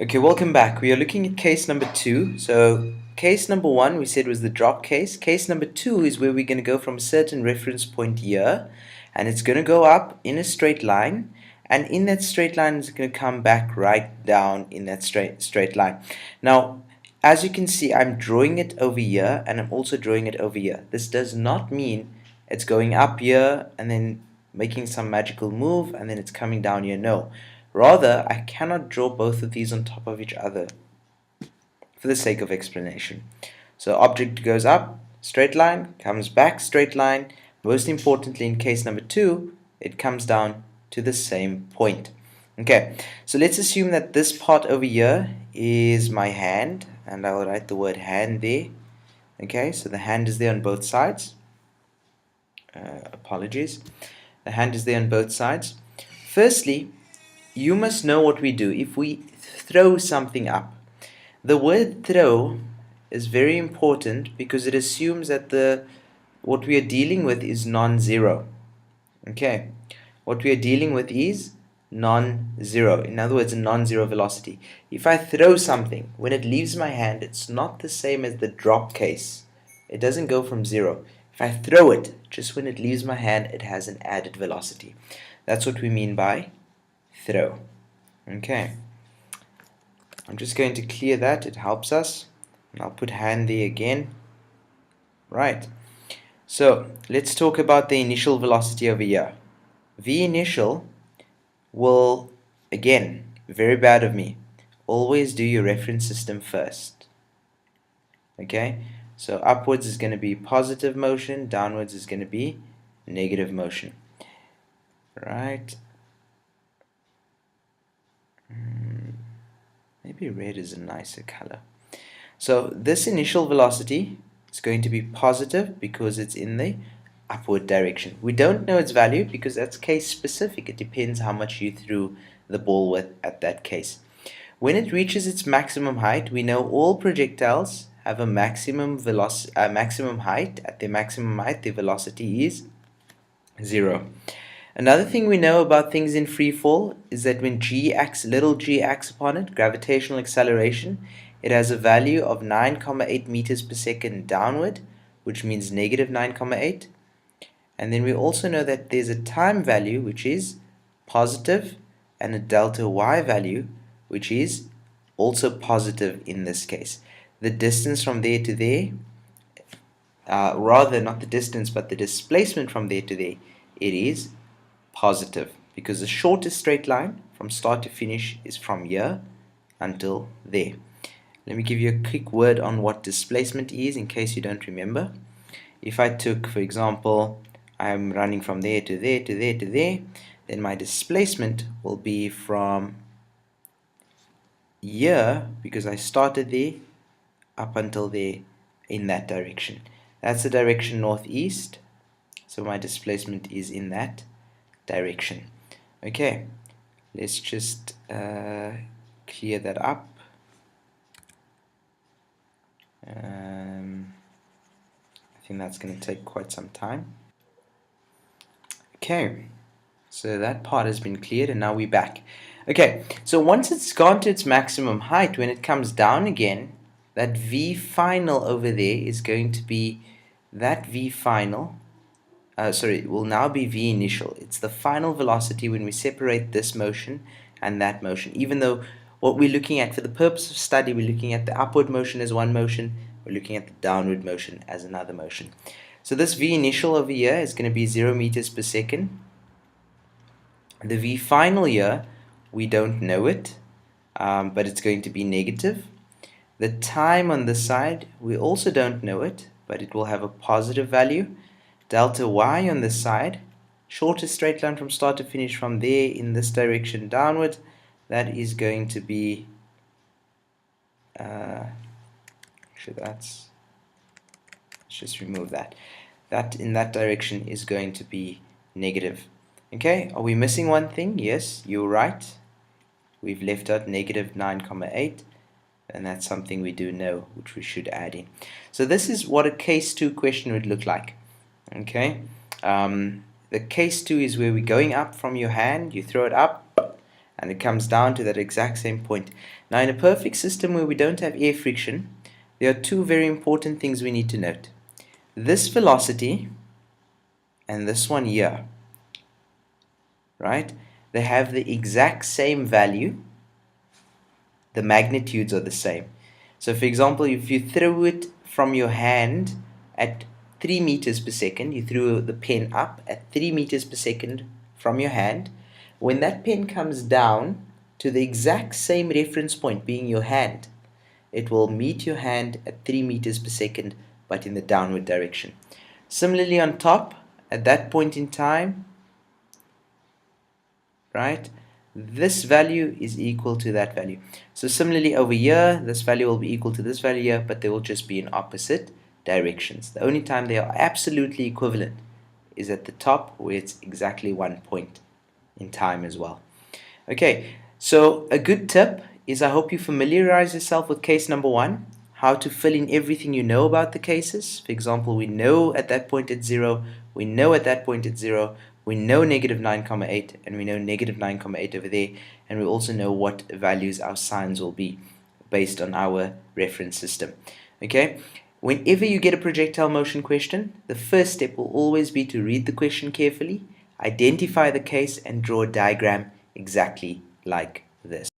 Okay, welcome back. We are looking at case number 2. So case number 1 we said was the drop case. Case number 2 is where we're going to go from a certain reference point here, and it's going to go up in a straight line, and in that straight line it's going to come back right down in that straight line. Now, as you can see, I'm drawing it over here and I'm also drawing it over here. This does not mean it's going up here and then making some magical move and then it's coming down here. No. Rather, I cannot draw both of these on top of each other for the sake of explanation. So object goes up, straight line, comes back, straight line. Most importantly, in case number 2, it comes down to the same point. Okay, so let's assume that this part over here is my hand, and I will write the word hand there. Okay, so the hand is there on both sides. Apologies. The hand is there on both sides. Firstly, you must know what we do if we throw something up. The word throw is very important because it assumes that what we are dealing with is non-zero. Okay, what we are dealing with is non-zero. In other words, a non-zero velocity. If I throw something, when it leaves my hand, it's not the same as the drop case. It doesn't go from zero. If I throw it, just when it leaves my hand, it has an added velocity. That's what we mean by throw. Okay, I'm just going to clear that, it helps us, and I'll put hand there again. Right, so let's talk about the initial velocity over here. V initial will, again, very bad of me, always do your reference system first. Okay, so upwards is going to be positive motion, downwards is going to be negative motion. Right. Maybe red is a nicer color. So this initial velocity is going to be positive because it's in the upward direction. We don't know its value because that's case specific. It depends how much you threw the ball with at that case. When it reaches its maximum height, we know all projectiles have a maximum height. At their maximum height, their velocity is 0. Another thing we know about things in free fall is that when little g acts upon it, gravitational acceleration, it has a value of 9,8 meters per second downward, which means negative 9,8. And then we also know that there's a time value which is positive and a delta y value which is also positive in this case. The distance from there to there, rather not the distance but the displacement from there to there, it is positive because the shortest straight line from start to finish is from here until there. Let me give you a quick word on what displacement is in case you don't remember. If I took, for example, I'm running from there to there to there to there, then my displacement will be from here, because I started there, up until there in that direction. That's the direction northeast, so my displacement is in that direction. Okay, let's just clear that up. I think that's going to take quite some time. Okay, so that part has been cleared and now we're back. Okay, so once it's gone to its maximum height, when it comes down again, that V final over there is going to be that V final. It will now be V initial. It's the final velocity when we separate this motion and that motion. Even though what we're looking at for the purpose of study, we're looking at the upward motion as one motion, we're looking at the downward motion as another motion. So this V initial over here is going to be 0 meters per second. The V final here, we don't know it, but it's going to be negative. The time on this side, we also don't know it, but it will have a positive value. Delta y on this side, shortest straight line from start to finish from there in this direction downward, that is going to be let's just remove that. That in that direction is going to be negative. Okay, are we missing one thing? Yes, you're right. We've left out negative 9,8, and that's something we do know, which we should add in. So this is what a case 2 question would look like. Okay, the case 2 is where we're going up from your hand, you throw it up, and it comes down to that exact same point. Now, in a perfect system where we don't have air friction, there are two very important things we need to note. This velocity and this one here, right? They have the exact same value. The magnitudes are the same. So for example, if you throw it from your hand at 3 meters per second, you threw the pen up at 3 meters per second from your hand, when that pen comes down to the exact same reference point, being your hand, it will meet your hand at 3 meters per second, but in the downward direction. Similarly on top, at that point in time, right, this value is equal to that value. So similarly over here, this value will be equal to this value here, but they will just be in opposite directions. The only time they are absolutely equivalent is at the top, where it's exactly 1 point in time as well. Okay, so a good tip is, I hope you familiarize yourself with case number 1, how to fill in everything you know about the cases. For example, we know at that point at 0, we know at that point at 0, we know negative 9,8, and we know negative 9,8 over there, and we also know what values our signs will be based on our reference system. Okay, whenever you get a projectile motion question, the first step will always be to read the question carefully, identify the case, and draw a diagram exactly like this.